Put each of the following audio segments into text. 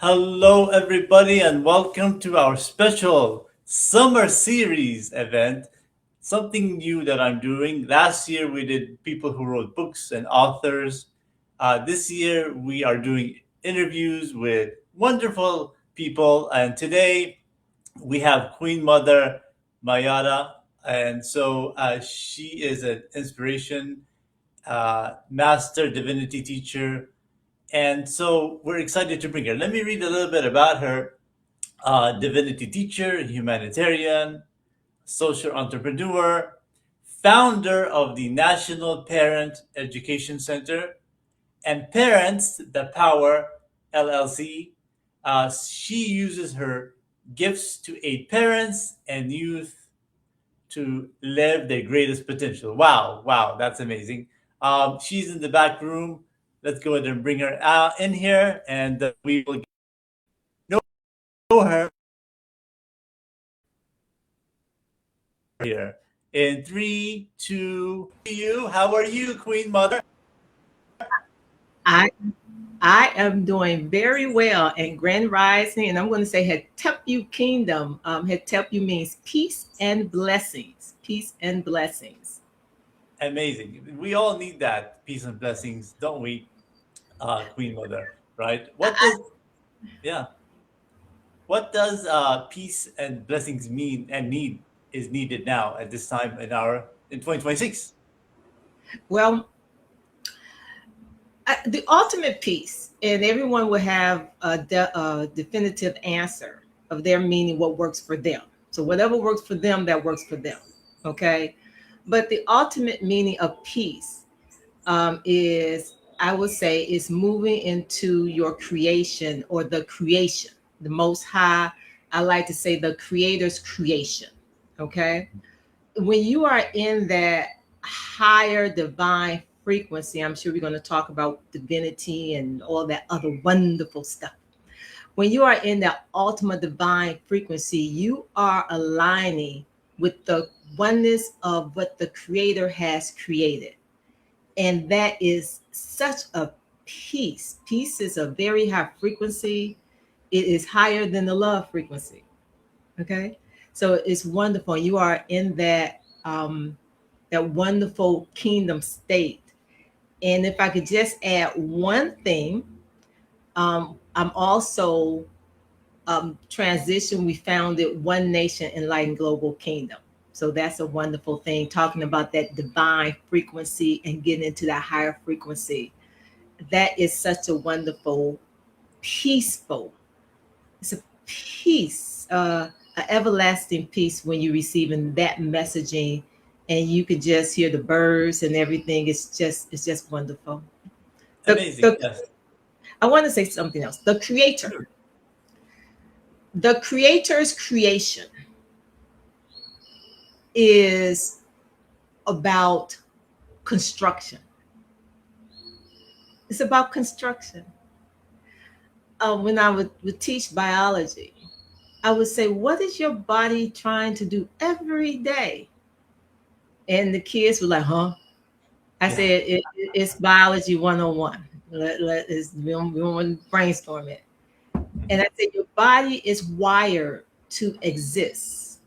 Hello, everybody, and welcome to our special summer series event. Something new that I'm doing. Last year, we did people who wrote books and authors. This year, we are doing interviews with wonderful people. And today, we have Queen Mother Mayada. And she is an inspiration, master divinity teacher, and so we're excited to bring her. Let me read a little bit about her. Divinity teacher, humanitarian, social entrepreneur, founder of the National Parent Education Center, and Parents the Power LLC. She uses her gifts to aid parents and youth to live their greatest potential. Wow, wow, that's amazing. She's in the back room. Let's go ahead and bring her out in here, and we will know her here. In three, two, you. How are you, Queen Mother? I I am doing very well in Grand Rising, and I'm going to say Hetepu Kingdom. Hetepu means peace and blessings. Peace and blessings. Amazing. We all need that peace and blessings, don't we, Queen Mother? Right? What I, does yeah? What does peace and blessings mean and need is needed now at this time in 2026? well, the ultimate peace, and everyone will have a definitive answer of their meaning, what works for them. So whatever works for them, that works for them. Okay, but the ultimate meaning of peace is, I would say, is moving into your creation or the creation, the Most High. I like to say the Creator's creation. Okay, when you are in that higher divine frequency, I'm sure we're going to talk about divinity and all that other wonderful stuff. When you are in that ultimate divine frequency, you are aligning with the oneness of what the Creator has created. And that is such a peace. Peace is a very high frequency. It is higher than the love frequency. Okay. So it's wonderful. You are in that wonderful kingdom state. And if I could just add one thing, I'm also transition. We founded One Nation Enlightened Global Kingdom. So that's a wonderful thing, talking about that divine frequency and getting into that higher frequency. That is such a wonderful, peaceful. It's a peace, an everlasting peace when you're receiving that messaging, and you can just hear the birds and everything. It's just wonderful. The, Amazing. the Yes. I want to say something else. Sure. The creator's creation is about construction. It's about construction. When I would teach biology, I would say, what is your body trying to do every day? And the kids were like, huh? I Yeah. said, it's biology 101. We don't want to brainstorm it. And I said, your body is wired to exist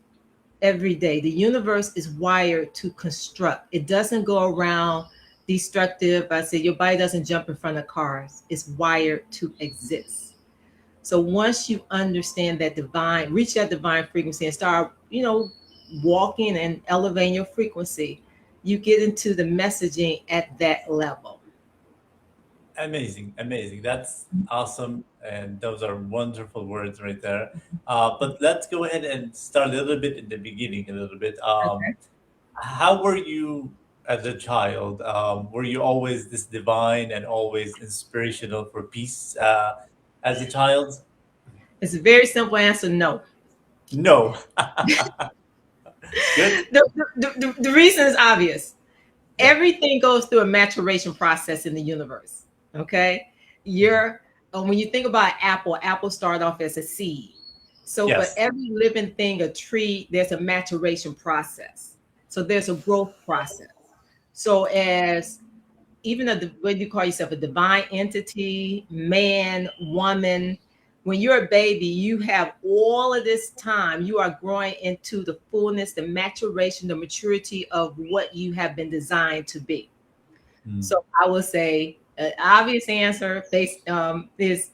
every day. The universe is wired to construct. It doesn't go around destructive. I said, your body doesn't jump in front of cars. It's wired to exist. So once you understand that divine, reach that divine frequency and start, walking and elevating your frequency, you get into the messaging at that level. Amazing, amazing. That's awesome. And those are wonderful words right there. But let's go ahead and start a little bit in the beginning, a little bit. How were you as a child? Were you always this divine and always inspirational for peace as a child? It's a very simple answer, no. No. Good. The reason is obvious. Yeah. Everything goes through a maturation process in the universe. Okay, you're when you think about apple started off as a seed. So for Yes. every living thing, a tree, there's a maturation process. So there's a growth process. So as even when you call yourself a divine entity, man, woman, When you're a baby, you have all of this time. You are growing into the fullness, the maturation, the maturity of what you have been designed to be. Mm. So I would say an obvious answer based is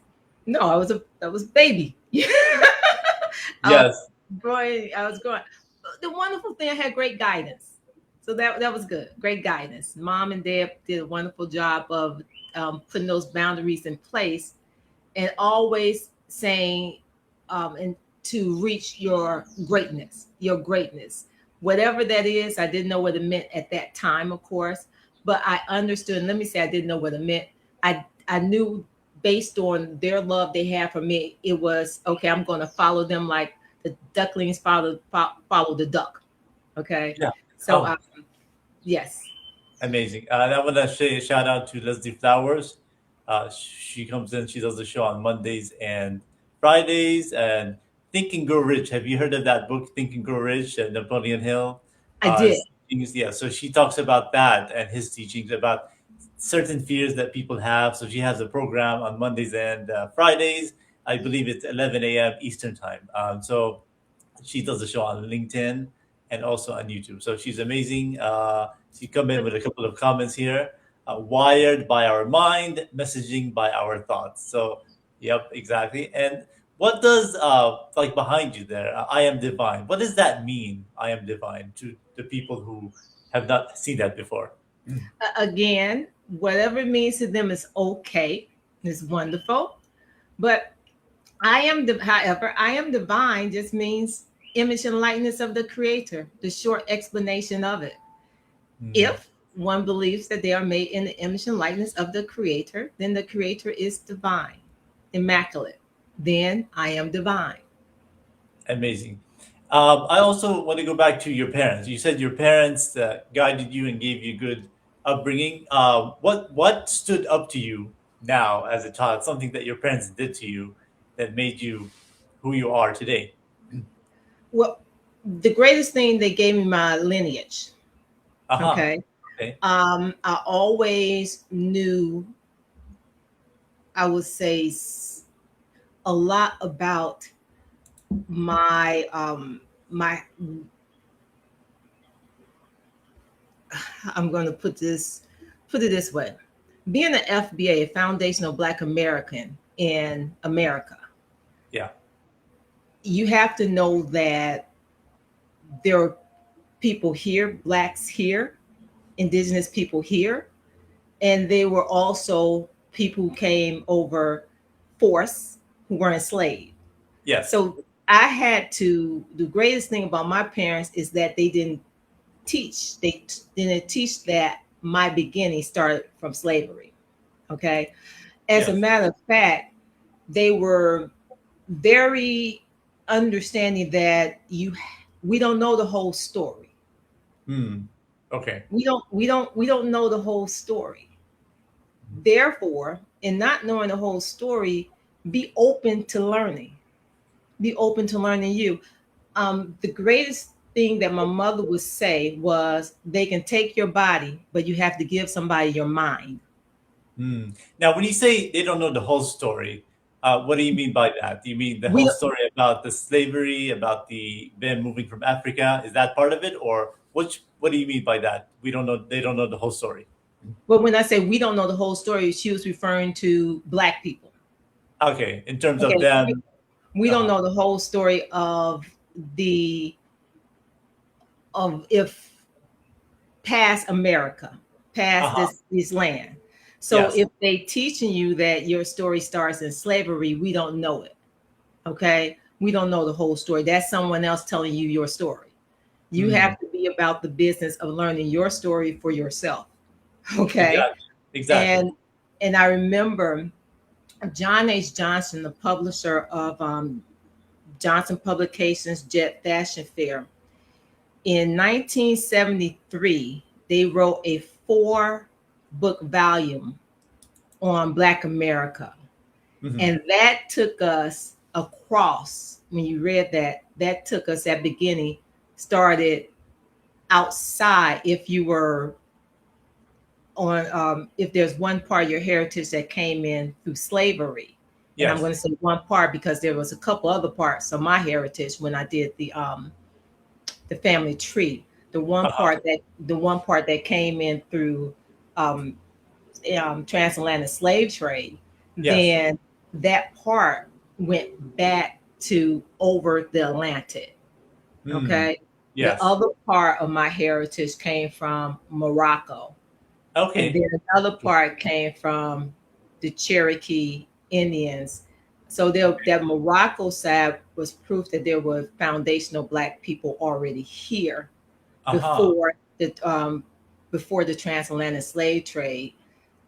no. I was a baby. I was Yes. growing. I was growing. The wonderful thing, I had great guidance. So that was good. Great guidance. Mom and dad did a wonderful job of putting those boundaries in place and always saying and to reach your greatness, whatever that is. I didn't know what it meant at that time, of course, but I understood. And let me say, I didn't know what it meant. I knew based on their love they had for me, it was okay. I'm going to follow them like the ducklings follow the duck. Okay, Yeah. so Oh, yes, amazing. And I want to say a shout out to Leslie Flowers. She comes in, she does the show on Mondays and Fridays. And Think and Grow Rich. Have you heard of that book, Think and Grow Rich, Napoleon Hill? I did. Teachings? Yeah, so she talks about that and his teachings about certain fears that people have. So she has a program on Mondays and Fridays. I believe it's 11 a.m. Eastern time. So she does the show on LinkedIn and also on YouTube. So she's amazing. She come in with a couple of comments here. Wired by our mind, messaging by our thoughts. So, yep, exactly. And what does like behind you there? I am divine. What does that mean? I am divine to the people who have not seen that before. Again, whatever it means to them is okay. It's wonderful. But however, I am divine just means image and likeness of the creator, the short explanation of it. Mm, If one believes that they are made in the image and likeness of the creator, then the creator is divine, immaculate. Then I am divine. amazing. I also want to go back to your parents. You said your parents guided you and gave you good upbringing. What stood up to you now as a child? Something that your parents did to you that made you who you are today. Well, the greatest thing, they gave me my lineage. Uh huh. Okay. Okay. I always knew, I would say, a lot about my I'm going to put it this way. Being an FBA, a foundational Black American in America, Yeah. you have to know that there are people here, blacks here, indigenous people here, and they were also people who came over force, who were enslaved. Yes. So I had to, the greatest thing about my parents is that they didn't teach that my beginning started from slavery. Okay. As a Yes. matter of fact, they were very understanding that we don't know the whole story. Hmm. Okay. We don't know the whole story. Therefore, in not knowing the whole story, be open to learning. Be open to learning you. The greatest thing that my mother would say was, they can take your body, but you have to give somebody your mind. Hmm. Now, when you say they don't know the whole story, what do you mean by that? Do you mean the We whole story about the slavery, about the them moving from Africa? Is that part of it, or which? What do you mean by that? We don't know. They don't know the whole story. But when I say we don't know the whole story, she was referring to black people. Okay, in terms of Okay, them. we don't Uh-huh. know the whole story of the of if past America, past Uh-huh. this land. So Yes. if they teaching you that your story starts in slavery, we don't know it. Okay, we don't know the whole story. That's someone else telling you your story. You Hmm. have to be about the business of learning your story for yourself. Okay, Exactly. Exactly. and I remember John H. Johnson, the publisher of Johnson Publications Jet Fashion Fair, in 1973, they wrote a 4-book volume on Black America. Hmm. And that took us across, when you read that, that took us at beginning, started outside. If you were on, if there's one part of your heritage that came in through slavery, And I'm going Yes. to say one part because there was a couple other parts of my heritage when I did the family tree. Uh-huh. The one part that came in through um, transatlantic slave trade, Yes. then that part went back to over the Atlantic. Hmm. Okay. The Yes. other part of my heritage came from Morocco. And Okay. then another part came from the Cherokee Indians. So that Morocco side was proof that there were foundational Black people already here Uh-huh. before the transatlantic slave trade.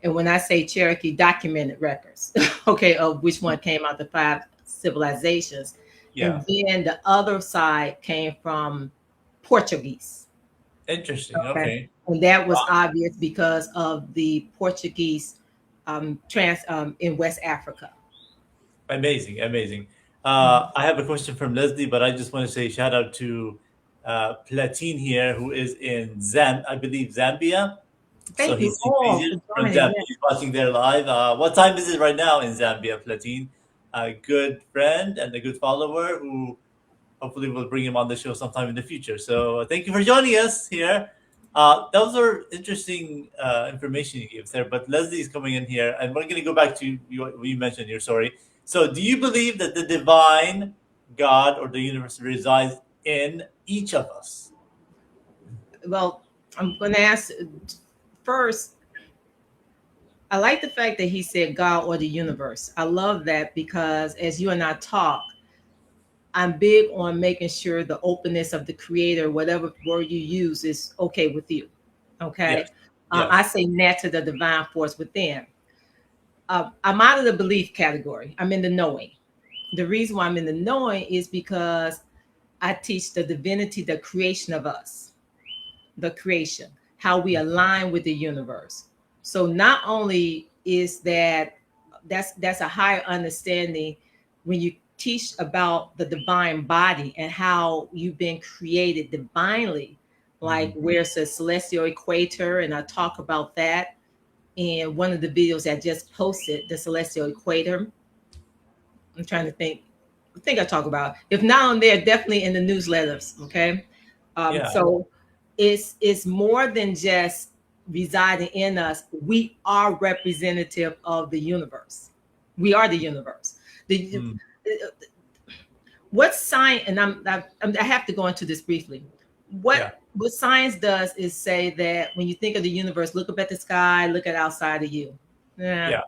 And when I say Cherokee, documented records, okay, of which one came out the five civilizations. And Yeah. then the other side came from Portuguese. Interesting. Okay. Okay. And that was Wow. obvious because of the Portuguese trans in West Africa. Amazing. Amazing. Mhm. I have a question from Leslie, but I just want to say shout out to Platine here, who is in I believe Zambia. So Thank you he's all Indonesian for from joining. Zambia. Yeah. He's watching there live. What time is it right now in Zambia, Platine? A good friend and a good follower who hopefully we'll bring him on the show sometime in the future. So thank you for joining us here. Those are interesting information you gave there. But Leslie is coming in here, and we're going to go back to what you mentioned your story. So, do you believe that the divine God or the universe resides in each of us? Well, I'm going to ask first. I like the fact that he said God or the universe. I love that because as you and I talk, I'm big on making sure the openness of the creator, whatever word you use, is okay with you. Yes, Okay. I yes. say net to the divine force within. I'm out of the belief category. I'm in the knowing. The reason why I'm in the knowing is because I teach the divinity, the creation of us, the creation, how we align with the universe. So not only is that's a higher understanding when you teach about the divine body and how you've been created divinely, like Mhm. where's the celestial equator, and I talk about that in one of the videos I just posted, the celestial equator. I'm trying to think. I think I talk about. If not on there, definitely in the newsletters. Okay, Yeah. so it's more than just residing in us. We are representative of the universe. We are the universe. The Mm. what science, and I have to go into this briefly. Yeah. What science does is say that when you think of the universe, look up at the sky, look at outside of you. Yeah. Yeah.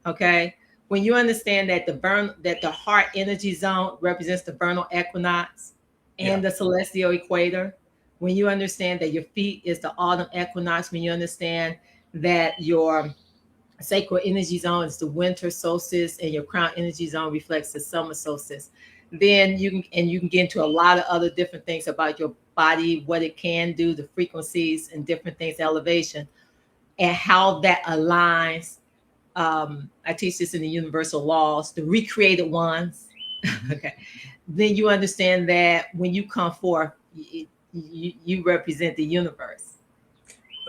Okay. When you understand that the heart energy zone represents the vernal equinox Yeah. and the celestial equator, when you understand that your feet is the autumn equinox, when you understand that your sacral energy zone is the winter solstice and your crown energy zone reflects the summer solstice, then you can get into a lot of other different things about your body, what it can do, the frequencies and different things, elevation, and how that aligns. I teach this in the universal laws, the recreated ones. Mhm. Okay. Then you understand that when you come forth, you represent the universe.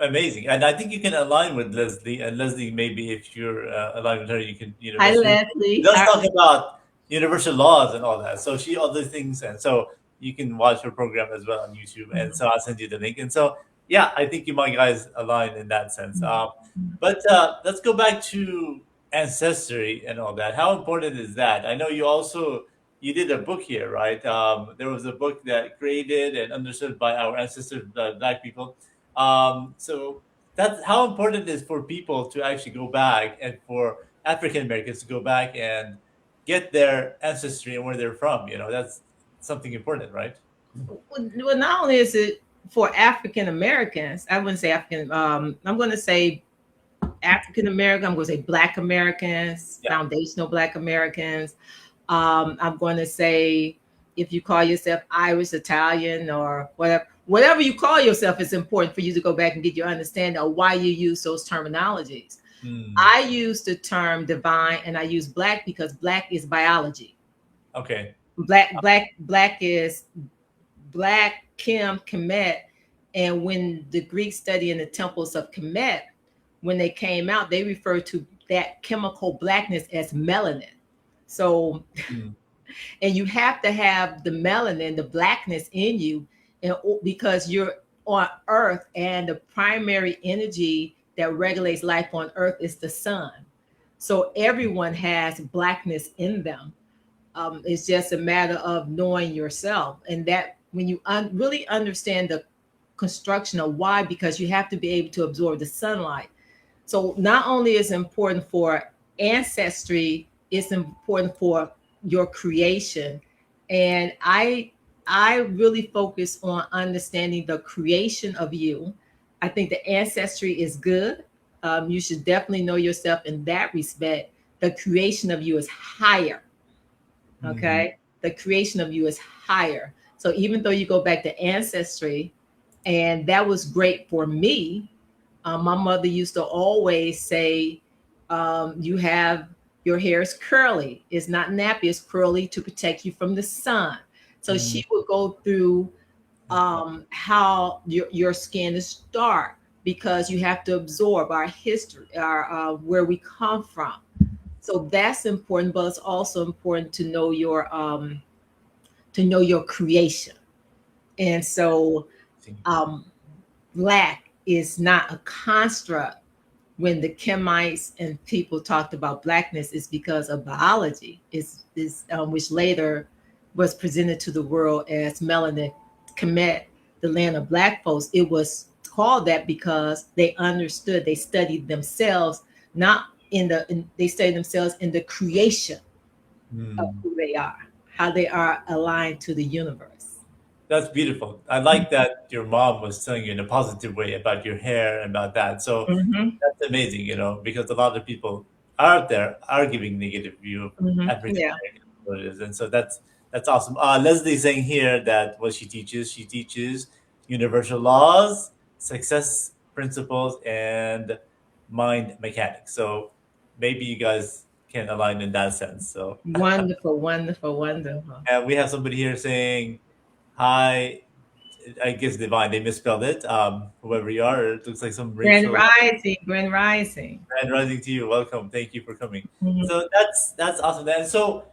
Amazing. And I think you can align with Leslie. And Leslie, maybe if you're aligned with her, you can, Hi, she Leslie. does talk about universal laws and all that. So she other things, and so you can watch her program as well on YouTube. And so I'll send you the link. And so yeah, I think you might guys align in that sense. But let's go back to ancestry and all that. How important is that? I know you did a book here, right? There was a book that created and understood by our ancestors, Black people. So that's how important it is for people to actually go back and for African Americans to go back and get their ancestry and where they're from. That's something important, right? Well, not only is it for African Americans, I wouldn't say African. I'm going to say African American. I'm going to say Black Americans, Yeah. foundational Black Americans. I'm going to say if you call yourself Irish, Italian, or whatever you call yourself, it's important for you to go back and get your understanding of why you use those terminologies. Mm, I use the term divine, and I use Black because Black is biology. okay. Black is Black Kim Kemet. And when the Greeks study in the temples of Kemet, when they came out, they referred to that chemical blackness as melanin. So, Mm. and you have to have the melanin, the blackness in you, and because you're on Earth, and the primary energy that regulates life on Earth is the sun. So everyone has blackness in them. It's just a matter of knowing yourself, and that when you really understand the construction of why, because you have to be able to absorb the sunlight. So not only is it important for ancestry, it's important for your creation. And I really focus on understanding the creation of you. I think the ancestry is good. You should definitely know yourself in that respect. The creation of you is higher. Mhm. Okay. The creation of you is higher. So even though you go back to ancestry, and that was great for me, my mother used to always say, you have your hair is curly. It's not nappy, it's curly to protect you from the sun. So Mm. she would go through how your skin is dark, because you have to absorb our history, our where we come from. So that's important, but it's also important to know your creation. And so um, black is not a construct. When the Kemites and people talked about blackness, is because of biology, which later was presented to the world as melanin Kemet, the land of black folks. It was called that because they understood, they studied themselves, not they studied themselves in the creation of Mm. who they are, how they are aligned to the universe. That's beautiful. I like that your mom was telling you in a positive way about your hair and about that. So Hmm. that's amazing, because a lot of people out there are giving negative view of Hmm. African Yeah. American what it is, and so that's awesome. Leslie saying here that what she teaches universal laws, success principles, and mind mechanics. So maybe you guys can align in that sense. So, Wonderful, wonderful, wonderful. and we have somebody here saying hi. I guess divine. They misspelled it. Whoever you are, it looks like some Grand Rachel. Rising, Grand Rising. And rising to you. Welcome. Thank you for coming. Mhm. So that's awesome. And so,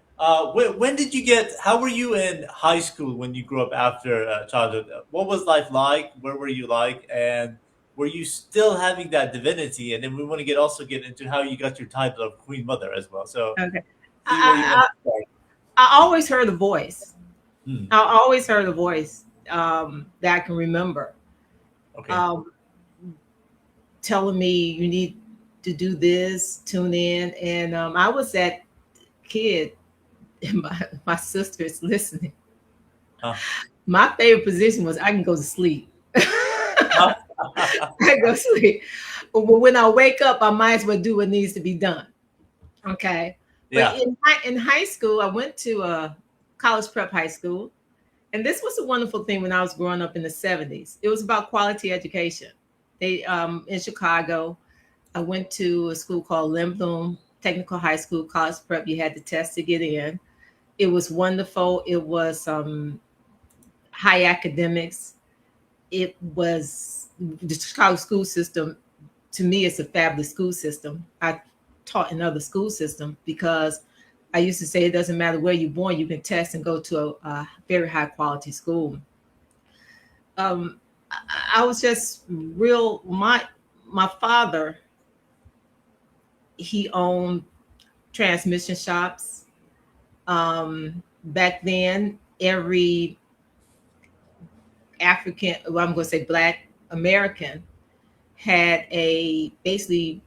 when did you get? How were you in high school when you grew up after childhood? What was life like? Where were you like? And were you still having that divinity? And then we want to get into how you got your title of Queen Mother as well. So Okay. see where you want I, to start. I always heard a voice. Hmm. I always heard a voice that I can remember, Okay. um, telling me you need to do this, tune in. And I was that kid, and my sister is listening. Huh. My favorite position was I can go to sleep. Huh? I go to sleep. But when I wake up, I might as well do what needs to be done. Okay. But Yeah. in high school, I went to a college prep high school. And this was a wonderful thing when I was growing up in the 70s. It was about quality education. They in Chicago, I went to a school called Lindblom Technical High School, college prep. You had to test to get in. It was wonderful. It was high academics. It was the Chicago school system. To me, it's a fabulous school system. I taught in other school systems because I used to say it doesn't matter where you're born, you can test and go to a very high quality school. I was just real. My father, he owned transmission shops. Back then, every African, well, I'm going to say Black American, had a basically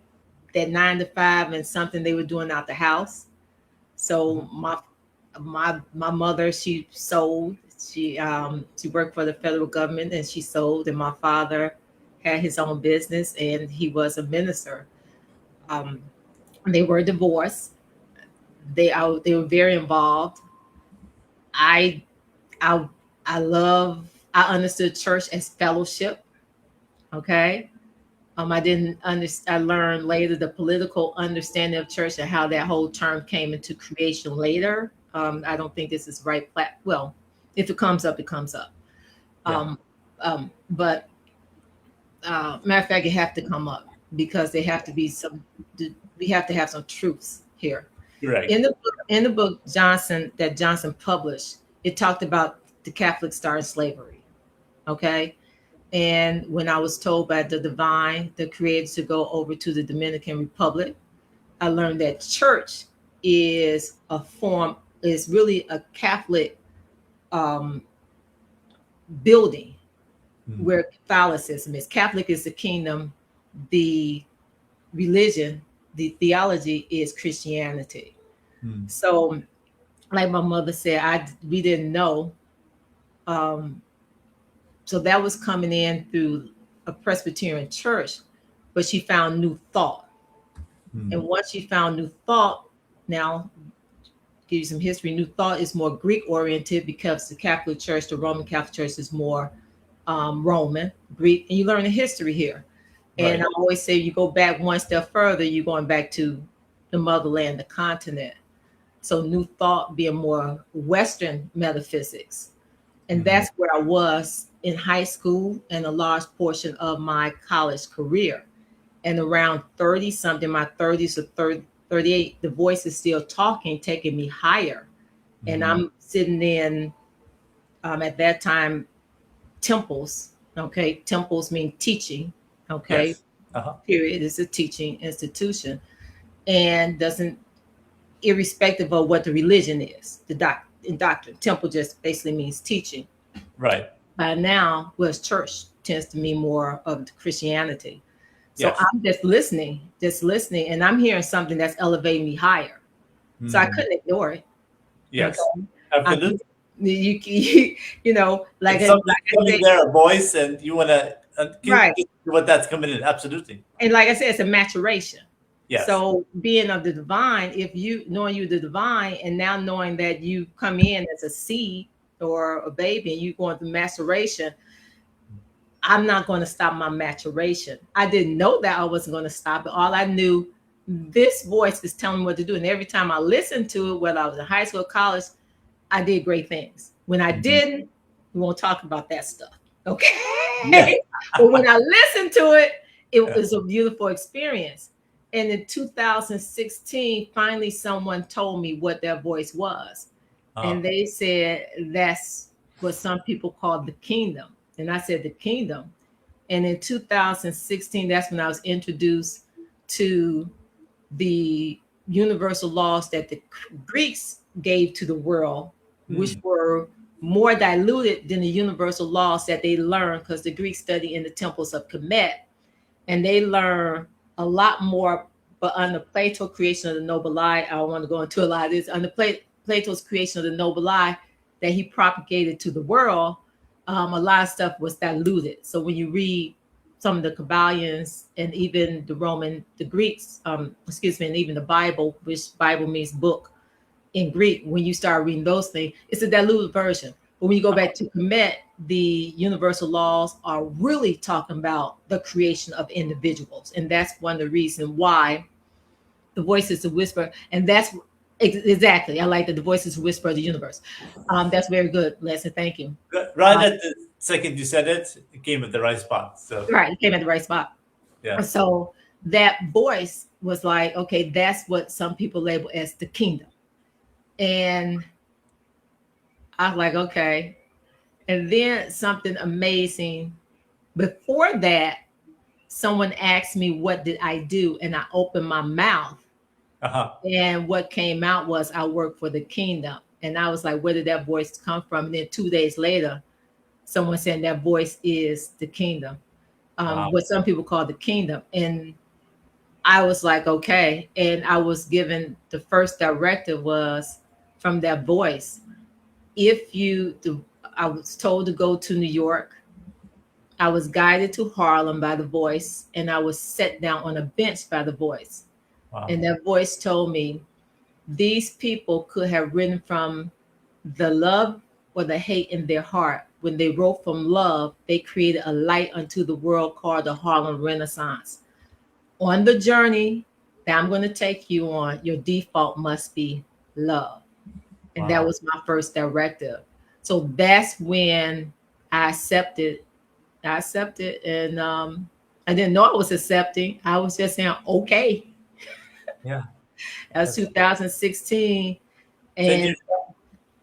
that 9 to 5 and something they were doing out the house. So my mother, she sold. She worked for the federal government and she sold. And my father had his own business and he was a minister. Um, they were divorced. They were very involved. I I I understood church as fellowship. Okay. I didn't understand. I learned later the political understanding of church and how that whole term came into creation later. I don't think this is right. Well, if it comes up, it comes up. Yeah. But matter of fact, it have to come up because they have to be some. We have to have some truths here. Correct. In the book Johnson that Johnson published, it talked about the Catholic starting slavery. Okay. And when I was told by the divine, the creator, to go over to the Dominican Republic, I learned that church is a form, is really a Catholic um, building Mm, where Catholicism is. Catholic is the kingdom, the religion, the theology is Christianity. mm, So, like my mother said, we didn't know. Um, so that was coming in through a Presbyterian church, but she found new thought. And mm, once she found new thought, now give you some history. New thought is more Greek oriented because the Catholic Church, the Roman Catholic Church, is more Roman, Greek, and you learn the history here. And I right. always say you go back one step further, you're going back to the motherland, the continent. So New Thought being more Western metaphysics. And Mm, that's where I was in high school and a large portion of my college career. And around 30 something, my 30s or 30, 38, the voice is still talking, taking me higher. And mm, I'm sitting in, at that time, temples. Okay. Temples mean teaching. Okay. yes. Uh-huh. Period. It's a teaching institution and doesn't, irrespective of what the religion is, in doctrine. Temple just basically means teaching. Right. By now, whereas church tends to mean more of Christianity. So Yes. I'm just listening, and I'm hearing something that's elevating me higher. So I Mm, couldn't ignore it. Okay, yes. I Absolutely. could, you know, It's something like I coming said, there, a voice, and you want to right. get what that's coming in. Absolutely. And like I said, it's a maturation. Yes. So being of the divine, if you knowing you the divine, and now knowing that you come in as a seed or a baby, and you going through maturation, I'm not going to stop my maturation. I didn't know that I wasn't going to stop it. All I knew, this voice is telling me what to do. And every time I listened to it, whether I was in high school or college, I did great things. When I Mhm. didn't, we won't talk about that stuff. Yeah. Okay. But when I listened to it, it Yeah. was a beautiful experience. And in 2016, finally someone told me what their voice was. Uh, And they said that's what some people call the kingdom. And I said, the kingdom. And in 2016, that's when I was introduced to the universal laws that the Greeks gave to the world, which mm, were more diluted than the universal laws that they learned because the Greeks studied in the temples of Kemet, and they learn a lot more. But under Plato's creation of the noble lie, I don't want to go into a lot of this. Under Plato's creation of the noble lie that he propagated to the world, a lot of stuff was diluted. So when you read some of the Kabbalions and even the Greeks, excuse me, and even the Bible, which Bible means book in Greek, when you start reading those things, it's a diluted version. But when you go back to Kemet, the universal laws are really talking about the creation of individuals. And that's one of the reasons why the voice is a whisper. And that's exactly, I like that the voice is a whisper of the universe. That's very good, Leslie. Thank you. right Uh, at the second you said it, it came at the right spot. So right, you came at the right spot. yeah. So that voice was like, okay, that's what some people label as the kingdom. And I was like, okay. And then something amazing. Before that, someone asked me, what did I do? And I opened my mouth. Uh-huh. And what came out was, I work for the kingdom. And I was like, where did that voice come from? And then 2 days later, someone said that voice is the kingdom, Wow. what some people call the kingdom. And I was like, okay. And I was given the first directive was from that voice. If you, I was told to go to New York. I was guided to Harlem by the voice, and I was set down on a bench by the voice. Wow. And that voice told me these people could have written from the love or the hate in their heart. When they wrote from love, they created a light unto the world called the Harlem Renaissance. On the journey that I'm going to take you on, your default must be love. And that Wow. was my first directive. So that's when I accepted. I accepted, and I didn't know I was accepting. I was just saying, okay. Yeah. That was That's 2016, 10 years, and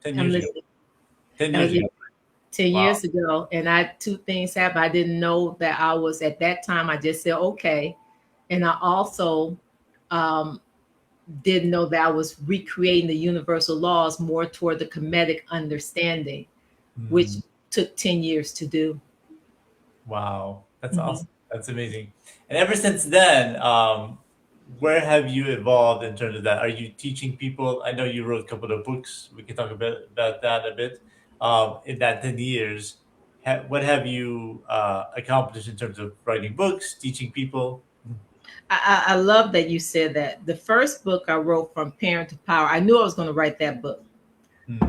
10 I'm years ago. listening. 10 That years was ago. 10 Wow. years ago, and I two things happened. I didn't know that I was at that time. I just said okay, and I also um, didn't know that I was recreating the universal laws more toward the comedic understanding, which Mm, took 10 years to do. wow. That's Mhm. awesome. That's amazing. And ever since then, where have you evolved in terms of that? Are you teaching people? I know you wrote a couple of books. We can talk a bit about that a bit. In that 10 years, what have you accomplished in terms of writing books, teaching people? I love that you said that. The first book I wrote, From Parent to Power, I knew I was going to write that book.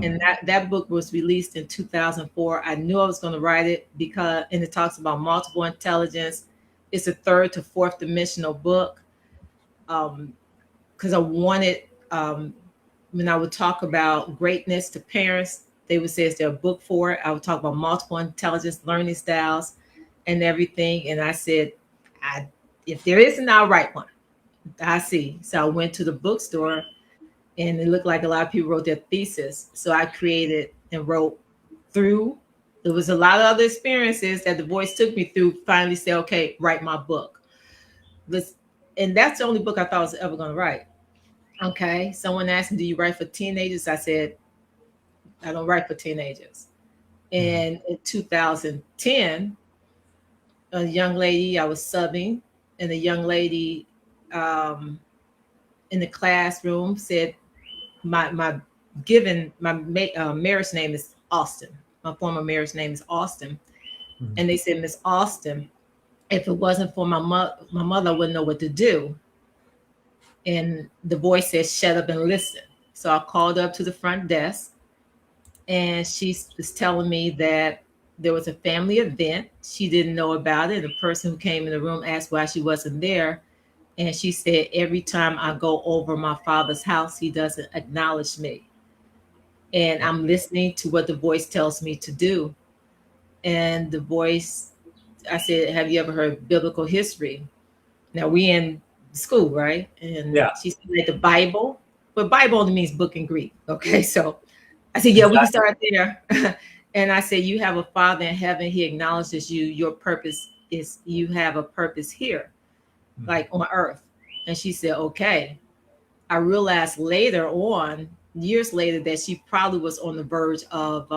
And Mm, that book was released in 2004. I knew I was going to write it because, and it talks about multiple intelligence. It's a third to fourth dimensional book. Because I wanted, when I would talk about greatness to parents, they would say, is there a book for it? I would talk about multiple intelligence learning styles and everything. And I said, I, if there isn't, I'll write one. I see. So I went to the bookstore, and it looked like a lot of people wrote their thesis. So I created and wrote through. There was a lot of other experiences that the voice took me through. Finally, said, "Okay, write my book." Let's, and that's the only book I thought I was ever going to write. Okay, someone asked me, "Do you write for teenagers?" I said, "I don't write for teenagers." mm, And in 2010, a young lady I was subbing, and a young lady um, in the classroom said, my given my marriage name is Austin. My former marriage name is Austin, mm. and they said, Miss Austin, if it wasn't for my mother, I wouldn't know what to do. And the voice says, shut up and listen. So I called up to the front desk, and she was telling me that there was a family event. She didn't know about it. The person who came in the room asked why she wasn't there. And she said, every time I go over my father's house, he doesn't acknowledge me. And I'm listening to what the voice tells me to do. And the voice, I said, have you ever heard biblical history? Now we in school, right? And Yeah, she said like the Bible, but Bible only means book in Greek. Okay, so I said, yeah, we can exactly. start there. And I said, you have a father in heaven. He acknowledges you. Your purpose is you have a purpose here, Mm, like on earth. And she said, okay. I realized later on, years later, that she probably was on the verge of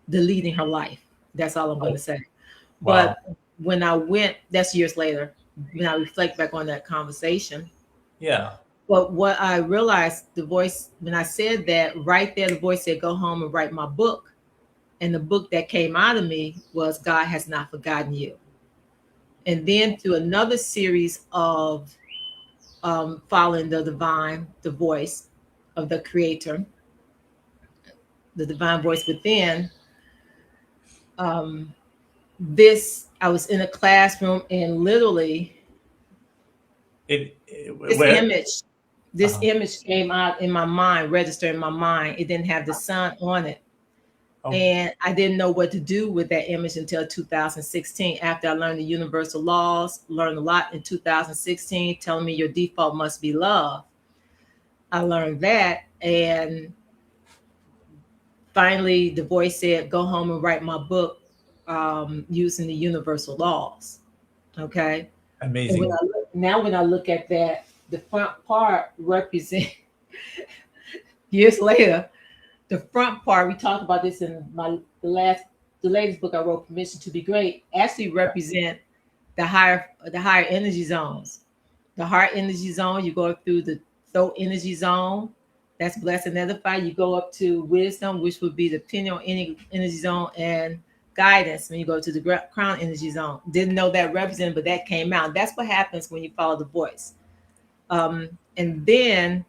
deleting her life. That's all I'm going oh, to say. wow. But when I went, that's years later, when I reflect back on that conversation. Yeah, But what I realized, the voice, when I said that, right there, the voice said, go home and write my book. And the book that came out of me was God Has Not Forgotten You. And then through another series of following the divine, the voice of the creator, the divine voice within, um, this, I was in a classroom, and literally this where? image, this Uh-huh. image came out in my mind, registered in my mind. It didn't have the sun on it. Oh, And I didn't know what to do with that image until 2016. After I learned the universal laws, learned a lot in 2016, telling me your default must be love. I learned that. And finally, the voice said, go home and write my book using the universal laws. Okay. And amazing. when I look at that, the front part represent years later. The front part, we talked about this in the latest book I wrote, Permission to Be Great, actually represent the higher energy zones. The heart energy zone, you go through the throat energy zone, that's blessed and edified. You go up to wisdom, which would be the pineal energy zone, and guidance when you go to the crown energy zone. Didn't know that represented, but that came out. That's what happens when you follow the voice. And then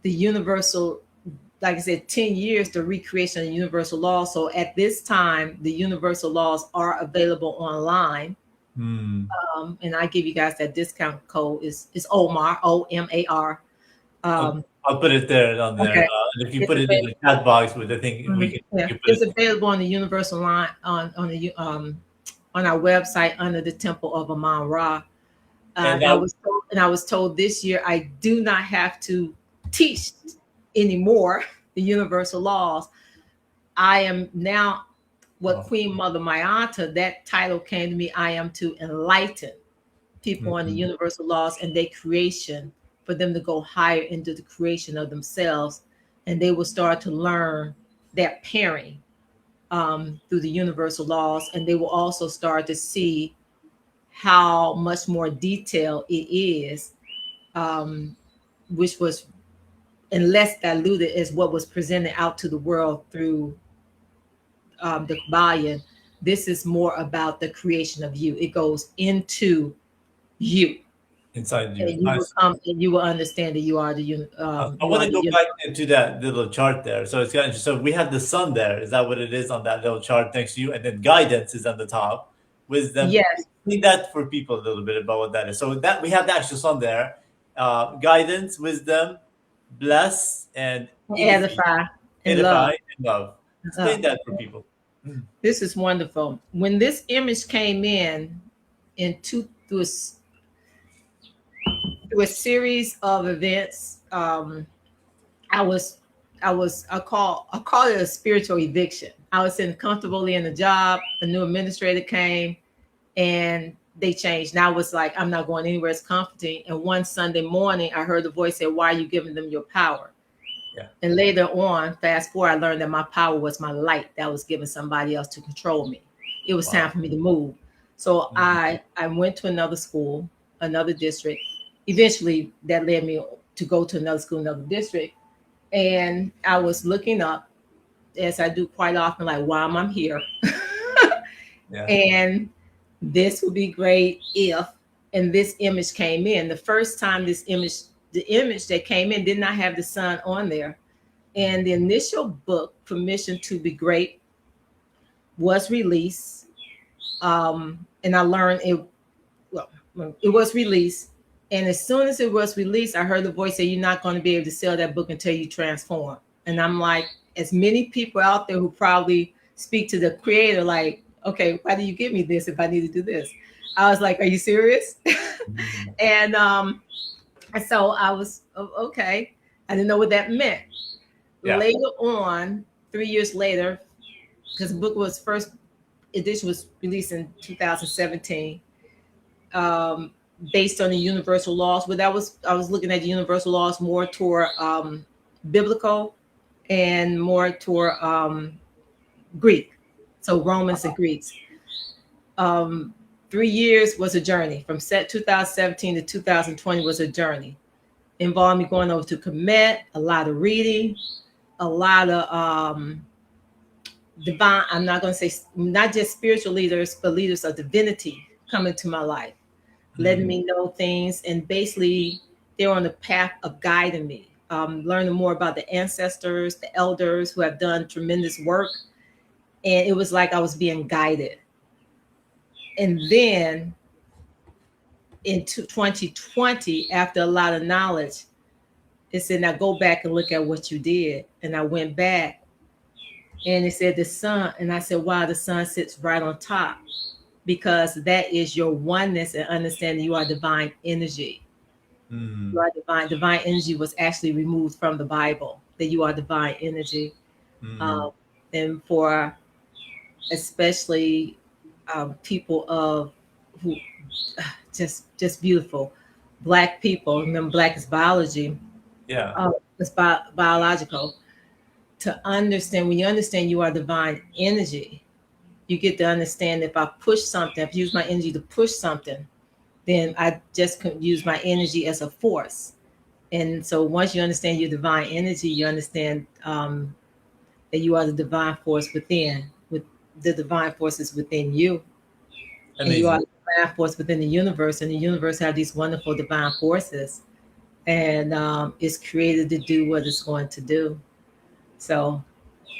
the universal, like I said, 10 years to recreation of the universal law. So at this time, the universal laws are available online. Hmm. And I give you guys that discount code is OMAR, OMAR. I'll, Um, I'll put it there on there. okay. And if you It's put it in available. the chat box with the thing, we Yeah, can put it. it's available on the universal line on our website under the Temple of Aman Ra. And I that was told. and I was told this year I do not have to teach anymore the universal laws. I am now what Wow. Queen Mother Mayanta, that title came to me. I am to enlighten people on the Mhm. universal laws and their creation for them to go higher into the creation of themselves. And they will start to learn that pairing through the universal laws. And they will also start to see how much more detailed it is, um, which was and less diluted as what was presented out to the world through the Kabbalion. This is more about the creation of you. It goes into you, Inside you. and you will Nice. come and you will understand that you are I you want are to the go back into that little chart there. So it's got interesting. So we have the sun there. Is that what it is on that little chart next to you? And then guidance is on the top. Wisdom. yes, Explain that for people a little bit about what that is. So that we have the actual sun there. Guidance, wisdom, bless, and edify and edify, love. and love. Uh, Explain that for people. this is wonderful. When this image came in through a series of events, I was I call it a spiritual eviction. I was sitting comfortably in the job. A new administrator came and they changed. Now it's like I'm not going anywhere. It's comforting. And one Sunday morning, I heard the voice say, "Why are you giving them your power?" Yeah. And later on, fast forward, I learned that my power was my light that was giving somebody else to control me. It was time Wow. for me to move. So Mhm. I went to another school, another district. Eventually, that led me to go to another school, another district. And I was looking up, as I do quite often, like, why am I here? Yeah. And this would be great if, and this image came in. The first time the image that came in did not have the sun on there. And the initial book, Permission to Be Great, was released. And I learned it, well, it was released. And as soon as it was released, I heard the voice say, "You're not going to be able to sell that book until you transform." And I'm like, as many people out there who probably speak to the creator, like, okay, why do you give me this if I need to do this? I was like, are you serious? Mhm. and so I was okay. I didn't know what that meant. Yeah. Later on, 3 years later, because the book was first edition was released in 2017, um, based on the universal laws. But I was looking at the universal laws more toward biblical and more toward Greek, so Romans and Greeks. Um, 3 years was a journey from set 2017 to 2020 was a journey. Involved me going over to Commit, a lot of reading, a lot of divine. I'm not going to say not just spiritual leaders, but leaders of divinity coming to my life, letting Mhm. me know things, and basically they're on the path of guiding me, learning more about the ancestors, the elders who have done tremendous work, and it was like I was being guided. And then in 2020, after a lot of knowledge, it said, "Now go back and look at what you did." And I went back, and it said the sun, and I said, "Wow, the sun sits right on top." Because that is your oneness and understanding you are divine energy. You Mhm. are divine. Divine energy was actually removed from the Bible. That you are divine energy, Mhm. um, and for especially people of who just beautiful black people. Remember, black is biology. Yeah. It's biological. To understand, when you understand you are divine energy, you get to understand if I push something, if I use my energy to push something, then I just could use my energy as a force. And so once you understand your divine energy, you understand that you are the divine force within, with the divine forces within you, and you are Amazing. the divine force within the universe. And the universe have these wonderful divine forces, and it's created to do what it's going to do. So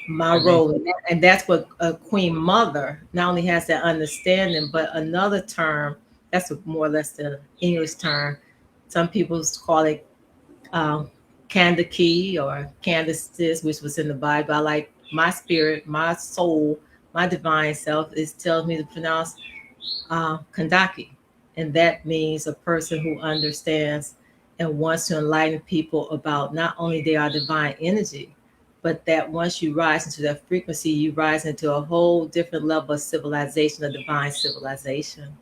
my Amazing. role, and that's what a queen mother not only has that understanding, but another term that's more or less the English term. Some people call it um, Key or Candace, which was in the Bible. I like my spirit, my soul, my divine self is tells me to pronounce Kandaki, And that means a person who understands and wants to enlighten people about not only their divine energy, but that once you rise into that frequency, you rise into a whole different level of civilization, a divine civilization.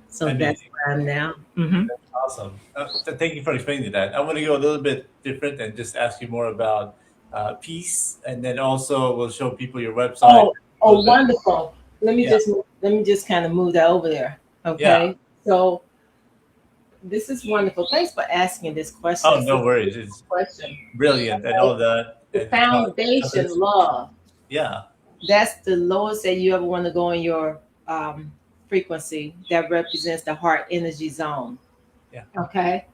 So that's Amazing. where I'm now. Hmm. Awesome. Thank you for explaining that. I want to go a little bit different and just ask you more about peace, and then also we'll show people your website Oh, a oh, little bit. wonderful. Yeah. Let me just kind of move that over there. Yeah. Okay. So this is wonderful. Thanks for asking this question. Oh, It's a no worries. It's question. brilliant and Okay. all that, The and it's not foundation, others. love. Yeah. That's the lowest that you ever want to go in your um, frequency. That represents the heart energy zone. Yeah. Okay.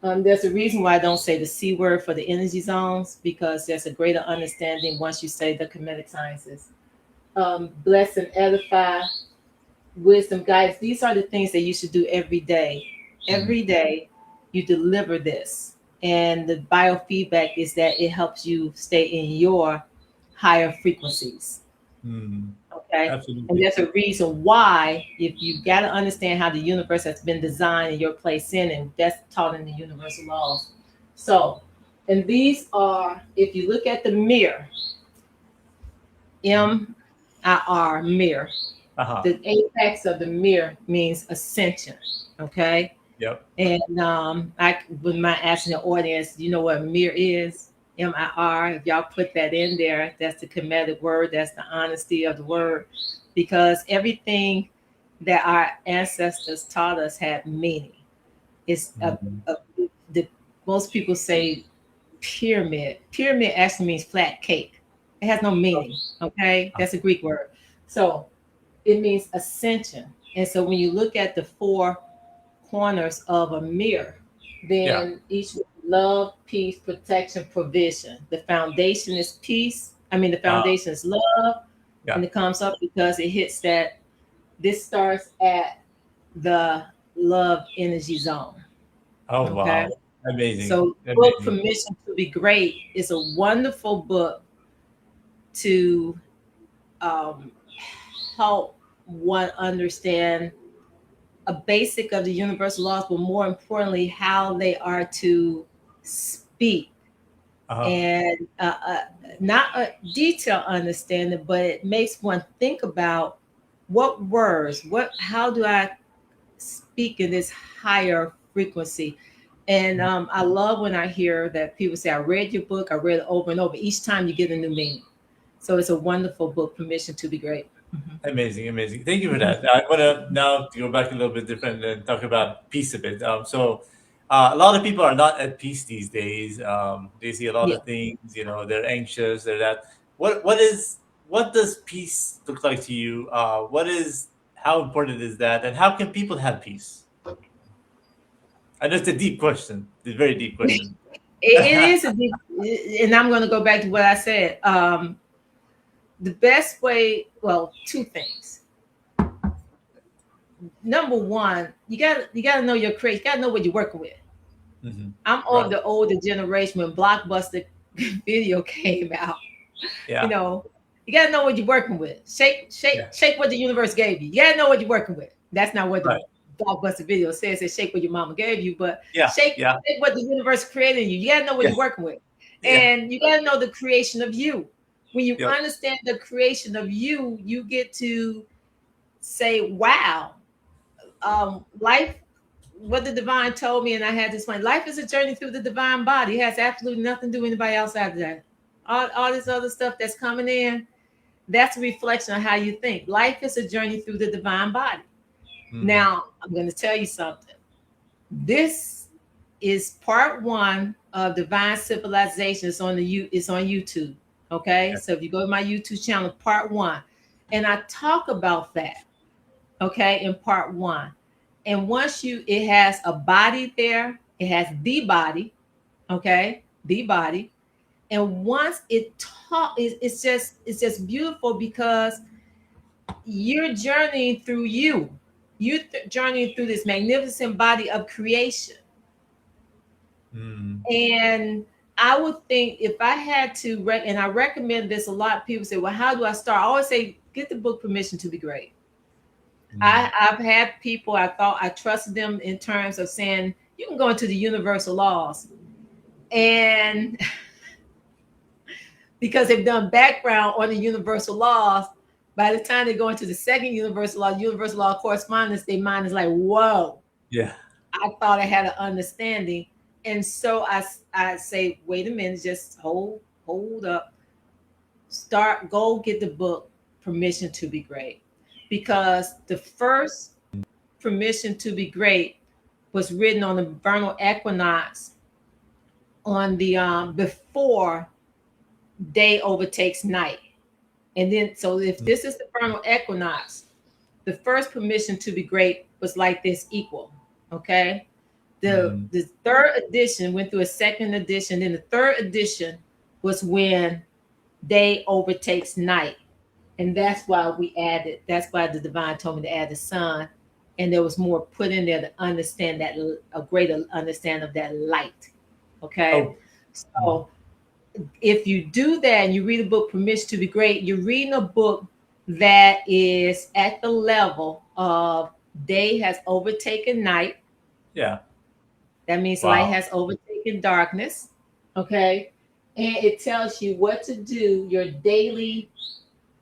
There's a reason why I don't say the C word for the energy zones because there's a greater understanding once you say the Kemetic sciences. Bless and edify, wisdom, guidance. These are the things that you should do every day. Mm. Every day, you deliver this. And the biofeedback is that it helps you stay in your higher frequencies. Mm. Okay. And Absolutely. there's a reason why, if you got to understand how the universe has been designed and your place in it, that's taught in the universal laws. So, and these are, if you look at the mirror, MIR, mirror, Uh-huh. the apex of the mirror means ascension. Okay. Yep. And I with my asking the audience, you know what mirror is? MIR. If y'all put that in there, that's the Kemetic word. That's the honesty of the word, because everything that our ancestors taught us had meaning. It's Mm. the most people say pyramid. Pyramid actually means flat cake. It has no meaning. Okay, that's a Greek word. So it means ascension. And so when you look at the four corners of a mirror, Yeah. then each one, love, peace, protection, provision. The foundation is peace. I mean, the Uh, foundation is love, yeah. and it comes up because it hits that. This starts at the love energy zone. Oh, Okay. wow. Amazing. So, book Amazing. Permission to Be Great is a wonderful book to um, help one understand a basic of the universal laws, but more importantly, how they are to speak Uh-huh. and not a detailed understanding, but it makes one think about what words, how do I speak in this higher frequency. And I love when I hear that people say, I read your book, I read it over and over. Each time you get a new meaning. So it's a wonderful book, Permission to Be Great. Mhm. Amazing, amazing. Thank you for that. I want to now to go back a little bit different and talk about peace a bit. A lot of people are not at peace these days. They see a lot Yeah. of things. You know, they're anxious. They're that. What does peace look like to you? How important is that, and how can people have peace? I know it's a deep question. It's a very deep question. It is a deep, and I'm going to go back to what I said. The best way, well, two things. Number one, you got to know your creation. You got to know what you're working with. Hmm. I'm of Right. the older generation when Blockbuster video came out. You Yeah. know, you got to know what you're working with. Yeah. Shake what the universe gave you. You got to know what you're working with. That's not what the Right. Blockbuster video says. It says shake what your mama gave you, but Yeah. Yeah. shake what the universe created in you. You got to know what Yeah. you're working with, Yeah. and you got to know the creation of you. When you Yep. understand the creation of you, you get to say, "Wow, life." What the divine told me, and I had to explain. Life is a journey through the divine body. It has absolutely nothing to do with anybody else after that. All this other stuff that's coming in, that's a reflection of how you think. Life is a journey through the divine body. Mm. Now, I'm going to tell you something. This is part one of Divine Civilization. It's on YouTube. Okay. Yeah. So if you go to my YouTube channel, part one, and I talk about that, okay, in part one. And once it has a body there, it has the body, okay, the body. And once it's just beautiful because you're journeying through you. You're journeying through this magnificent body of creation. Mm. And I would think if I had to, and I recommend this a lot, people say, well, how do I start? I always say, get the book Permission to Be Great. Mm. I've had people, I thought I trusted them in terms of saying you can go into the universal laws, and because they've done background on the universal laws, by the time they go into the second universal law correspondence, their mind is like, whoa, Yeah. I thought I had an understanding. And so I say, wait a minute, just hold up, go get the book Permission to Be Great, because the first Permission to Be Great was written on the vernal equinox, on the before day overtakes night. And then, so if this is the vernal equinox, the first Permission to Be Great was like this equal. Okay. Mm. The third edition went through a second edition. Then the third edition was when day overtakes night. And that's why that's why the divine told me to add the sun. And there was more put in there to understand that, a greater understanding of that light. Okay. Oh. Mm. So if you do that and you read a book, Permission to Be Great, you're reading a book that is at the level of day has overtaken night. Yeah. That means light Wow. has overtaken darkness. Okay. And it tells you what to do, your daily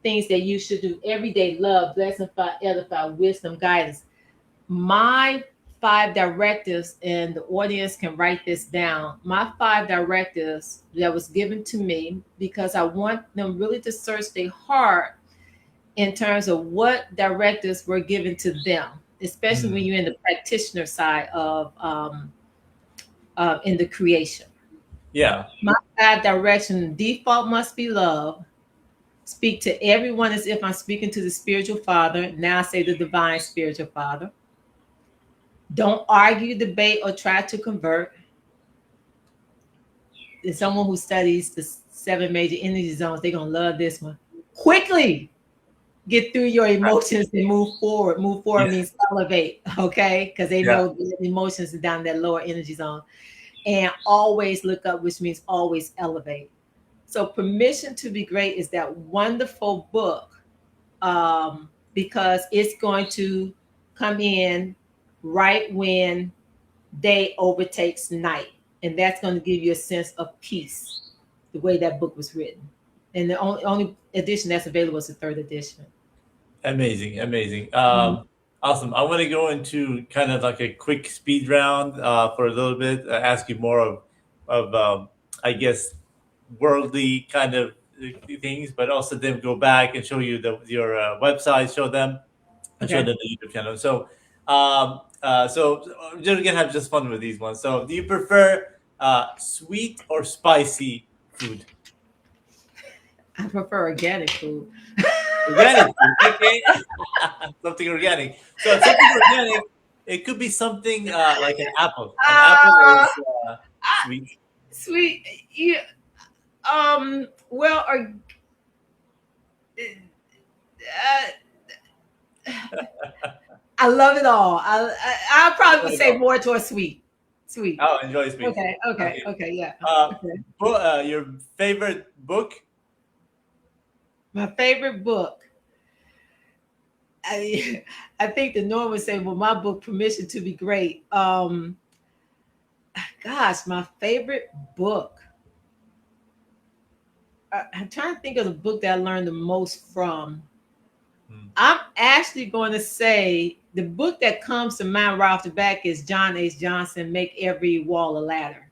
things that you should do every day: love, bless, edify, wisdom, guidance. My five directives, and the audience can write this down. My five directives that was given to me, because I want them really to search their heart in terms of what directives were given to them, especially when Mm. you're in the practitioner side of in the creation. Yeah. My five direction: default must be love. Speak to everyone as if I'm speaking to the spiritual father. Now I say the divine spiritual father. Don't argue, debate, or try to convert. As someone who studies the seven major energy zones, they're gonna love this one. Quickly get through your emotions and move forward. Move forward Yeah. means elevate, okay? Because they Yeah. know the emotions are down that lower energy zone. And always look up, which means always elevate. So, Permission to Be Great is that wonderful book, because it's going to come in right when day overtakes night. And that's going to give you a sense of peace, the way that book was written. And the only edition that's available is the third edition. Amazing, amazing. Mhm. Awesome. I want to go into kind of like a quick speed round for a little bit. Ask you more of I guess, worldly kind of things, but also then go back and show you your website, show them, and show Okay. them the YouTube channel. So you're gonna have just fun with these ones. So, do you prefer sweet or spicy food? I prefer organic food. Organic food, okay. Something organic. So something organic, it could be something like an apple. An apple Uh, is I, sweet. sweet. Yeah. Well, uh, I love it all. I probably would Not at say all. more towards sweet. Sweet. Oh, enjoy sweet. Okay. Okay. Okay. Okay. Yeah. Uh, Okay. your favorite book? My favorite book. I I think the Norm would say, well, my book, Permission to Be Great. Gosh, my favorite book. I'm trying to think of the book that I learned the most from. Hmm. I'm actually going to say the book that comes to mind right off the back is John H. Johnson, Make Every Wall a Ladder.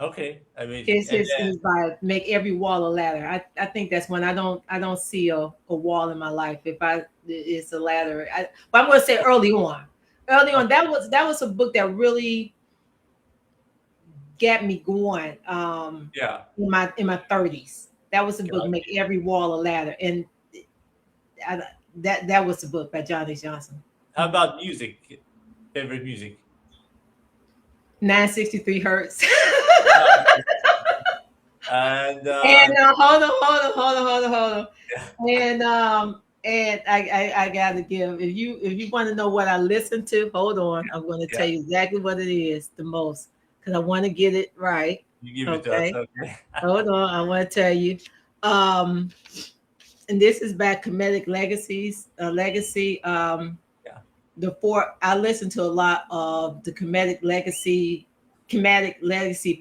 Okay, amazing. His And his then his by Make Every Wall a Ladder. I think that's when I don't see a wall in my life. If I it's a ladder. But I'm going to say early on. Early on, okay, that was a book that really got me going. yeah, In my 30s. That was a book, got Make you. Every Wall a Ladder, and I, that was the book by John H. Johnson. How about music? Favorite music? 963 hertz. Oh, and And hold on. yeah, And I gotta give, if you want to know what I listen to, hold on. I'm going to tell yeah, you exactly what it is the most, because I want to get it right. you give it to us. Okay, Okay. hold on. I want to tell you. Um, and this is by Comedic Legacies Legacy. the four. I listen to a lot of the comedic legacy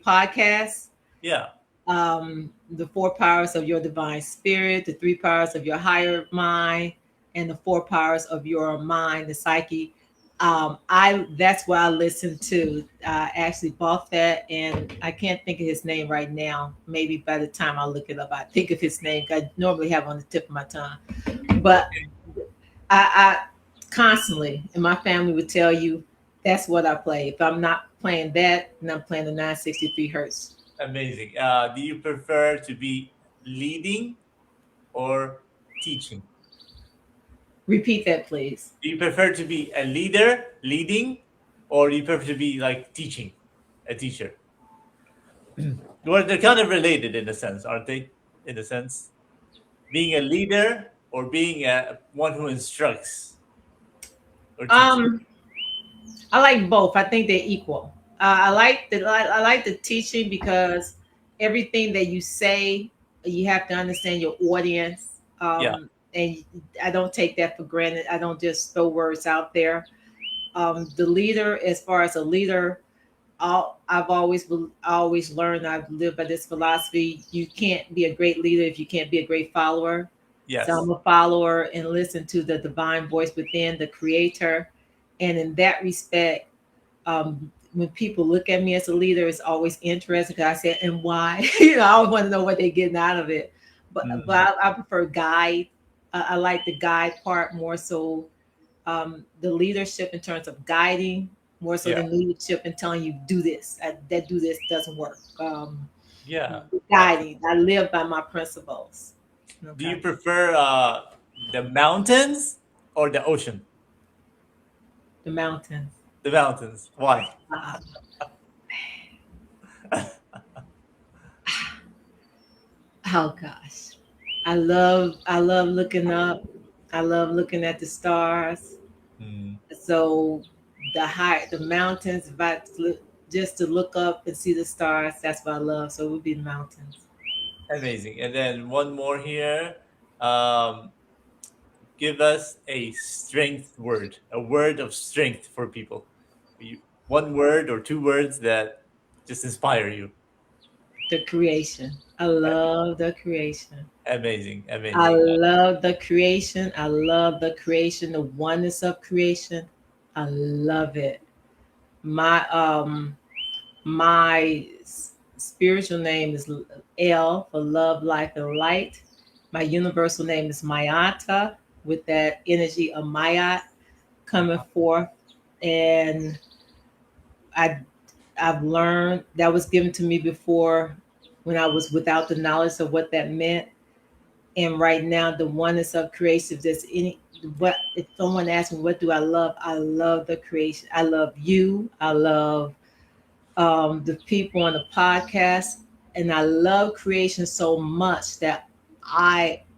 podcasts. Yeah. The four powers of your divine spirit, the three powers of your higher mind, and the four powers of your mind, the psyche. I That's what I listen to. I actually bought that, and I can't think of his name right now. Maybe by the time I look it up, I think of his name. I normally have it on the tip of my tongue, but Okay. I constantly, and my family would tell you that's what I play. If I'm not playing that, then I'm playing the 963 hertz. Amazing. Do you prefer to be leading or teaching? Repeat that, please. Do you prefer to be a leader, leading, or do you prefer to be like teaching, a teacher? Well, they're kind of related in a sense, aren't they? In a sense, being a leader or being one who instructs or teaches. Um, I like both. I think they're equal. I like the teaching because everything that you say, you have to understand your audience. Yeah. And I don't take that for granted. I don't just throw words out there. The leader, as far as a leader, I've always learned. I've lived by this philosophy. You can't be a great leader if you can't be a great follower. So Yes. I'm a follower and listen to the divine voice within the creator. And in that respect, when people look at me as a leader, it's always interesting because I said, and why? I always want to know what they're getting out of it. But Mm, I prefer guide. I like the guide part more so, the leadership in terms of guiding more so yeah. than leadership and telling you do this. That do this doesn't work. Yeah. Guiding. Absolutely. I live by my principles. Do Okay. you prefer the mountains or the ocean? The mountains. The mountains. Why? Uh, oh gosh. I love looking up. I love looking at the stars. Mm, So the mountains, if I just to look up and see the stars, that's what I love. So it would be the mountains. amazing. And then one more here. Um, Give us a strength word, a word of strength for people. One word or two words that just inspire you. The creation. I love the creation. Amazing, I amazing. love the creation. I love the creation, the oneness of creation. I love it. My spiritual name is L for love, life, and light. My universal name is Mayata, with that energy of Mayat coming Uh-huh. forth. And I I've learned that was given to me before when I was without the knowledge of what that meant. And right now, the oneness of creation, if there's any, what if someone asks me, what do I love the creation. I love you. I love the people on the podcast, and I love creation so much that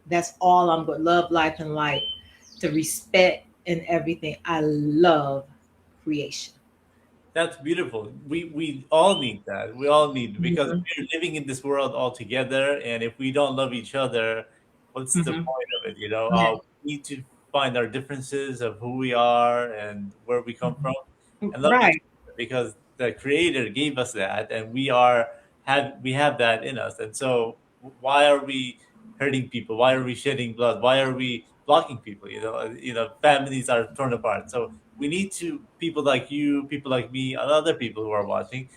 that's all I'm going to love, life, and light, to respect and everything. I love creation. That's beautiful. We all need that. We all need because Hmm. we're living in this world all together, and if we don't love each other, what's the Hmm. point of it? Yeah. We need to find our differences of who we are and where we come from, and love each Right. other because the Creator gave us that, and we have that in us. And so, why are we hurting people? Why are we shedding blood? Why are we blocking people? Families are torn apart. So we need to people like you, people like me, and other people who are watching.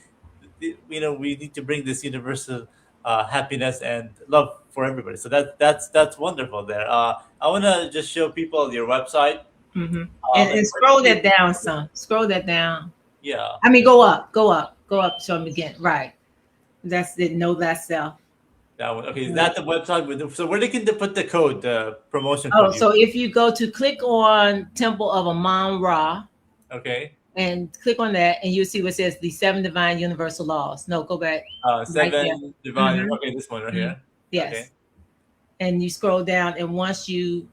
We need to bring this universal happiness and love for everybody. So that's wonderful. There, I want to just show people your website. Hmm. And And scroll that down some. Scroll that down. yeah, I mean, go up, go up, go up. Show them again. Right. That's it. Know thyself. that one. Okay, is Right. that the website so where they can put the code, the promotion Oh, code? You so if you go to click on Temple of Amon Ra okay? and click on that, and you'll see what says the seven divine universal laws. No, go back right there. Seven divine. Hmm. Okay, this one right Hmm. here. Okay, Yes. And you scroll down, and once you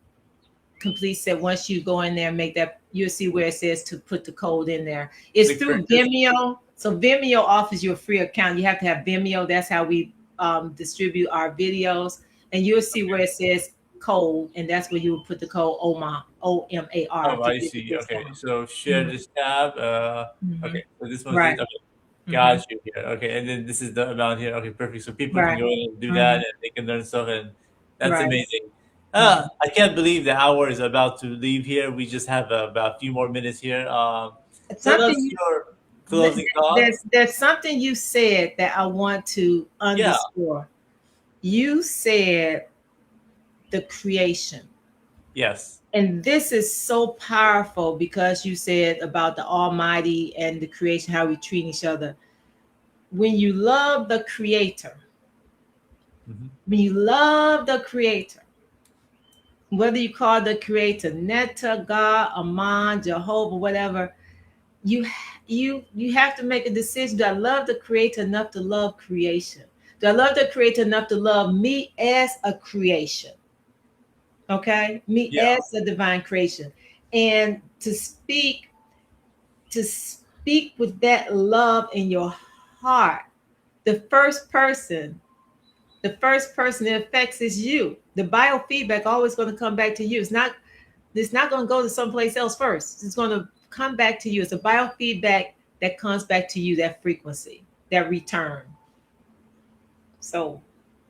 complete set, once you go in there and make that, you'll see where it says to put the code in there. It's click through purchase. Vimeo. So Vimeo offers you a free account. You have to have Vimeo. That's how we distribute our videos. And you'll see where it says code, and that's where you would put the code OMAR, OMAR, Oh, to I get the see. Okay, discount. so share Mhm. this tab. Mhm. Okay, so this one's Right. it. Okay, Hmm. got you here. Okay, and then this is the amount here. Okay, perfect. So people can Right. go in and do that, Hmm. and they can learn stuff, and that's Right. amazing. Hmm. I can't believe the hour is about to leave here. We just have about a few more minutes here. Tell Something us your th- closing thoughts. there's something you said that I want to Yeah. underscore. You said the creation. Yes. And this is so powerful because you said about the Almighty and the creation, how we treat each other. When you love the Creator, Hmm. when you love the Creator, whether you call the Creator Netta, God, Aman, Jehovah, whatever, you you have to make a decision. Do I love the Creator enough to love creation? Do I love the Creator enough to love me as a creation? Okay, me Yeah. as a divine creation, and to speak with that love in your heart. The first person it affects is you. The biofeedback always going to come back to you. It's not going to go to someplace else first. It's going to come back to you. It's a biofeedback that comes back to you, that frequency, that return. So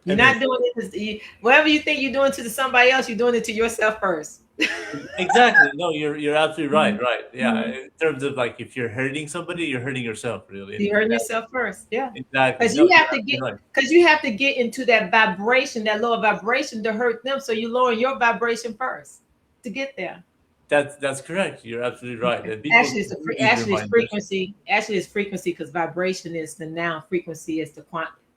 you're not Amazing. doing it whatever you think you're doing to somebody else, you're doing it to yourself first. Exactly. No, you're absolutely right. Mhm. Right. Yeah. Mhm. In terms of like, if you're hurting somebody, you're hurting yourself, really. You're hurting yourself first. Yeah. Exactly. Because No, you you're have to get absolutely right. because you have to get into that vibration, that lower vibration to hurt them. So you lower your vibration first to get there. That's correct. You're absolutely right. Okay. And people do need Actually it's reminders. frequency. Actually it's frequency because vibration is the noun, frequency is the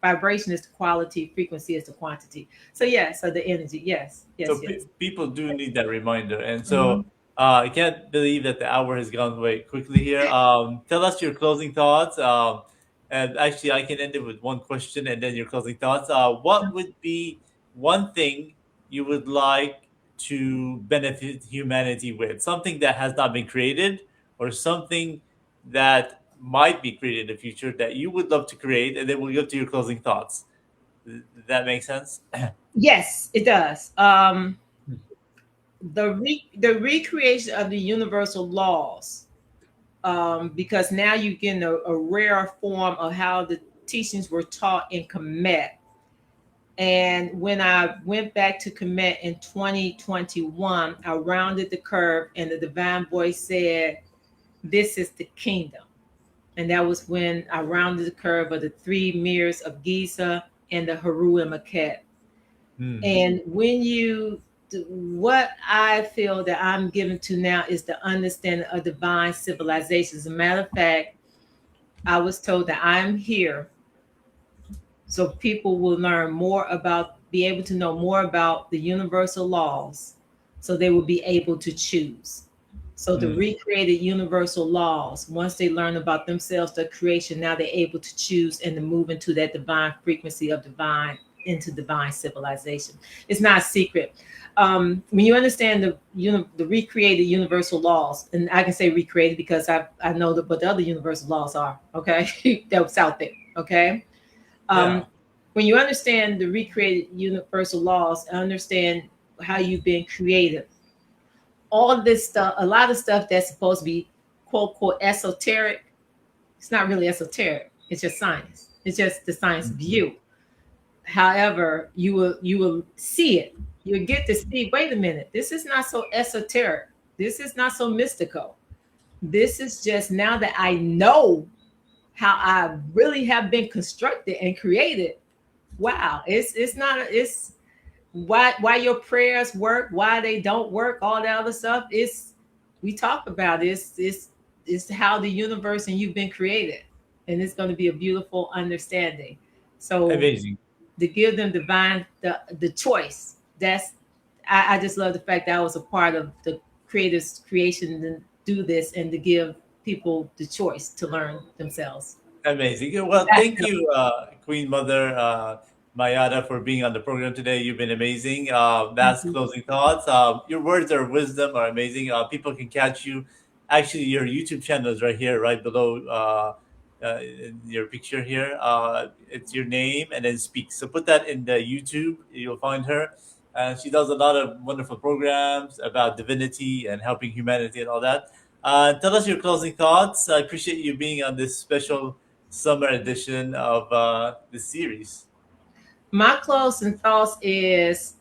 vibration is the quality, frequency is the quantity. So yeah, so the energy. Yes, So yes, yes. people do need that reminder. And so Mhm. I can't believe that the hour has gone way quickly here. Tell us your closing thoughts. And actually, I can end it with one question and then your closing thoughts. What would be one thing you would like to benefit humanity with? Something that has not been created, or something that might be created in the future that you would love to create, and then we'll go to your closing thoughts. Does that make sense? Yes, it does. The recreation of the universal laws, because now you get a rare form of how the teachings were taught in Kemet. And when I went back to Kemet in 2021, I rounded the curve, and the divine voice said, "This is the kingdom." And that was when I rounded the curve of the three mirrors of Giza and the Haru and Maket. Hmm. And when you what I feel that I'm given to now is the understanding of divine civilization. As a matter of fact, I was told that I'm here so people will learn more about, be able to know more about the universal laws, so they will be able to choose. So the Hmm. recreated universal laws, once they learn about themselves, the creation, now they're able to choose and to move into that divine frequency of divine, into divine civilization. It's not a secret. When you understand the recreated universal laws, and I can say recreated because I know that what the other universal laws are. Okay, that was out there. Okay, Yeah. um, when you understand the recreated universal laws, understand how you've been created, all of this stuff, a lot of stuff that's supposed to be quote quote esoteric, it's not really esoteric. It's just science. It's just the science of Mhm. you. However, you will see it. You'll get to see, wait a minute, this is not so esoteric. This is not so mystical. This is just, now that I know how I really have been constructed and created, wow, it's not, it's why your prayers work, why they don't work, all that other stuff. It's, we talk about it. It's how the universe and you've been created, and it's going to be a beautiful understanding. So Amazing. to give them divine the choice, that's, I just love the fact that I was a part of the creator's creation to do this and to give people the choice to learn themselves. Amazing. Yeah, well, That's thank you, Queen Mother Mayada, for being on the program today. You've been amazing. That's the, closing thoughts. Your words of wisdom are amazing. People can catch you. Actually, your YouTube channel is right here, right below in your picture here. It's your name and then speak. So put that in the YouTube. You'll find her. and she does a lot of wonderful programs about divinity and helping humanity and all that. Tell us your closing thoughts. I appreciate you being on this special summer edition of this series. My closing thoughts is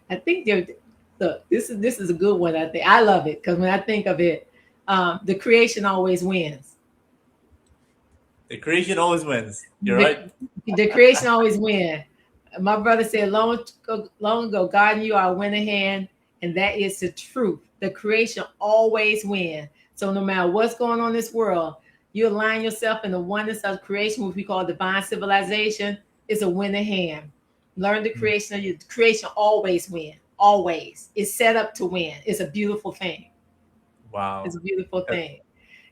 I think they're look, this is a good one. I think I love it because when I think of it, the creation always wins. The creation always wins. You're right. The creation always wins. My brother said long ago, God and you are a winning hand, and that is the truth. The creation always wins. So no matter what's going on in this world, you align yourself in the oneness of creation, which we call divine civilization, is a winning hand. Learn the Mm. creation. The creation always wins. Always. It's set up to win. It's a beautiful thing. It's Wow. a beautiful That- thing.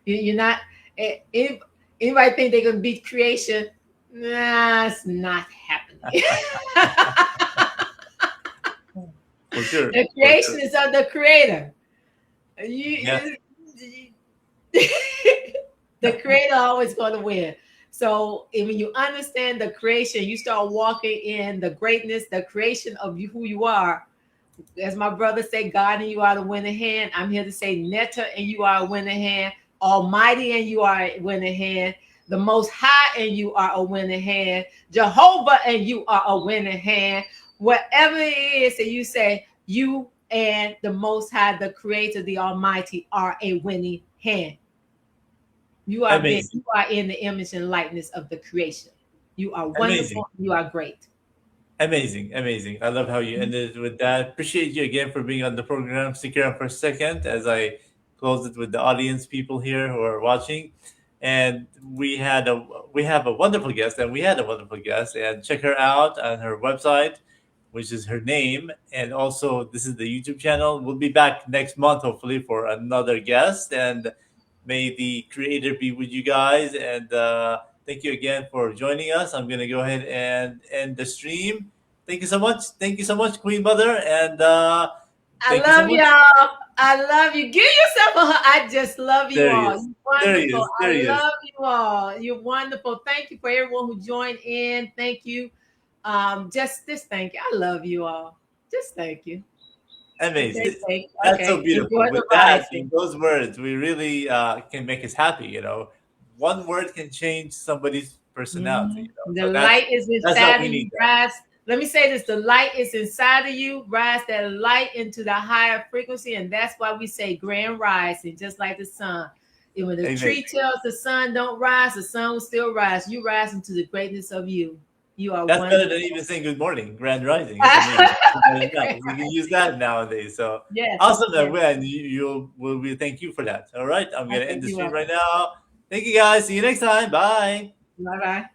You're not. If anybody think they're gonna beat creation, nah, it's not happening. For sure. The For creation sure. is of the creator. Yes. The creator always going to win. So when you understand the creation, you start walking in the greatness, the creation of you, who you are. As my brother said, God and you are the winning hand. I'm here to say Netta and you are a winning hand. Almighty and you are a winning hand. The Most High and you are a winning hand. Jehovah and you are a winning hand. Whatever it is that you say, you and the Most High, the Creator, the Almighty, are a winning hand. Amazing. You are in the image and likeness of the creation. You are Amazing. wonderful. You are great. Amazing, amazing. I love how you ended with that. Appreciate you again for being on the program. Stick around for a second as I close it with the audience people here who are watching. And we have a wonderful guest, and we had a wonderful guest. And check her out on her website, which is her name. And also, this is the YouTube channel. We'll be back next month, hopefully, for another guest. And may the creator be with you guys. And thank you again for joining us. I'm going to go ahead and end the stream. Thank you so much. Thank you so much, Queen Mother. And I thank you so love much. y'all. I love you. Give yourself a hug. I just love you There he all. is. You're There he wonderful. is. I There he is. love you all. You're wonderful. Thank you for everyone who joined in. Thank you. Just thank you. I love you all. Just thank you. Amazing. Okay, thank you. That's so Okay. beautiful. Enjoy the With that, rising. in those words, we really can make us happy. One word can change somebody's personality. The So light is that's what inside we of you. need. Rise. Let me say this: the light is inside of you. Rise that light into the higher frequency, and that's why we say grand rising, just like the sun. And when the Amen. tree tells the sun don't rise, the sun will still rise. You rise into the greatness of you. You are That's better wonderful. than even saying good morning, grand rising. It's amazing. We can use that nowadays. So Yes, awesome, and yes. when we thank you for that. All right, I'm I gonna end think the you stream are. right now. Thank you guys. See you next time. Bye. Bye bye.